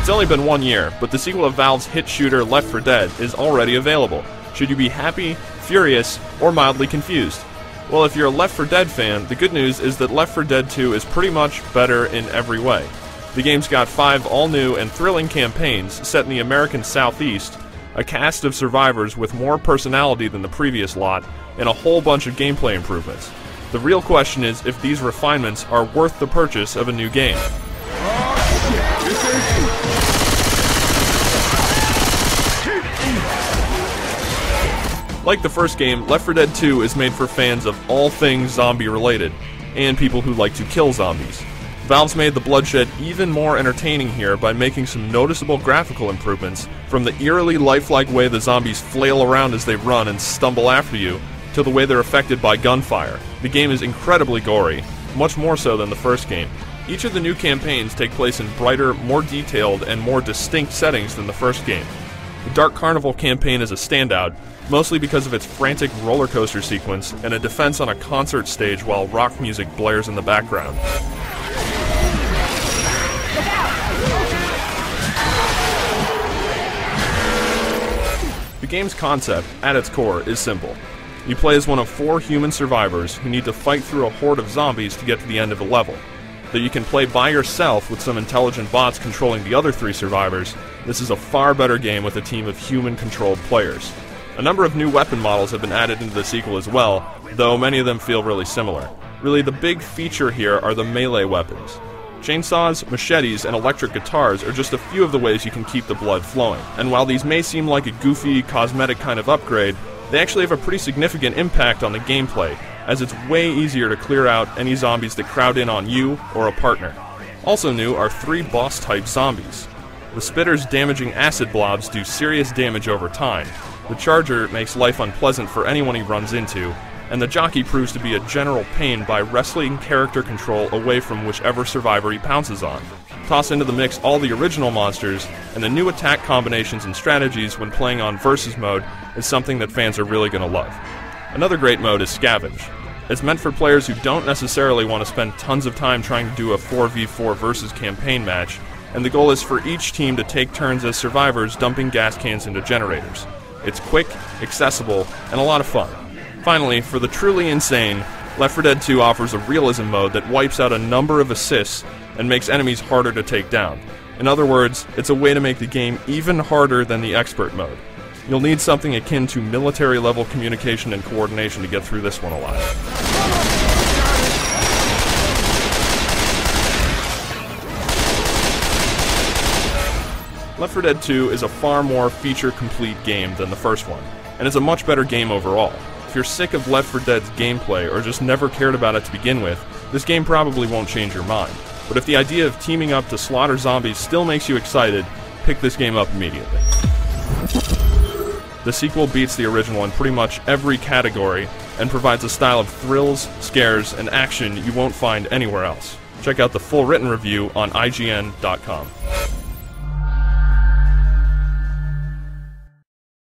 It's only been 1 year, but the sequel of Valve's hit shooter Left 4 Dead is already available. Should you be happy, furious, or mildly confused? Well, if you're a Left 4 Dead fan, the good news is that Left 4 Dead 2 is pretty much better in every way. The game's got 5 all-new and thrilling campaigns set in the American Southeast, a cast of survivors with more personality than the previous lot, and a whole bunch of gameplay improvements. The real question is if these refinements are worth the purchase of a new game. Like the first game, Left 4 Dead 2 is made for fans of all things zombie-related, and people who like to kill zombies. Valve's made the bloodshed even more entertaining here by making some noticeable graphical improvements, from the eerily lifelike way the zombies flail around as they run and stumble after you, to the way they're affected by gunfire. The game is incredibly gory, much more so than the first game. Each of the new campaigns take place in brighter, more detailed, and more distinct settings than the first game. The Dark Carnival campaign is a standout, mostly because of its frantic roller coaster sequence and a defense on a concert stage while rock music blares in the background. The game's concept, at its core, is simple. You play as one of 4 human survivors who need to fight through a horde of zombies to get to the end of a level. Though you can play by yourself with some intelligent bots controlling the other 3 survivors, this is a far better game with a team of human-controlled players. A number of new weapon models have been added into the sequel as well, though many of them feel really similar. Really, the big feature here are the melee weapons. Chainsaws, machetes, and electric guitars are just a few of the ways you can keep the blood flowing. And while these may seem like a goofy, cosmetic kind of upgrade, they actually have a pretty significant impact on the gameplay, as it's way easier to clear out any zombies that crowd in on you or a partner. Also new are 3 boss-type zombies. The Spitter's damaging acid blobs do serious damage over time, the Charger makes life unpleasant for anyone he runs into, and the Jockey proves to be a general pain by wrestling character control away from whichever survivor he pounces on. Toss into the mix all the original monsters, and the new attack combinations and strategies when playing on Versus mode is something that fans are really going to love. Another great mode is Scavenge. It's meant for players who don't necessarily want to spend tons of time trying to do a 4v4 versus campaign match, and the goal is for each team to take turns as survivors dumping gas cans into generators. It's quick, accessible, and a lot of fun. Finally, for the truly insane, Left 4 Dead 2 offers a realism mode that wipes out a number of assists and makes enemies harder to take down. In other words, it's a way to make the game even harder than the expert mode. You'll need something akin to military-level communication and coordination to get through this one alive. Left 4 Dead 2 is a far more feature-complete game than the first one, and is a much better game overall. If you're sick of Left 4 Dead's gameplay or just never cared about it to begin with, this game probably won't change your mind. But if the idea of teaming up to slaughter zombies still makes you excited, pick this game up immediately. The sequel beats the original in pretty much every category, and provides a style of thrills, scares, and action you won't find anywhere else. Check out the full written review on IGN.com.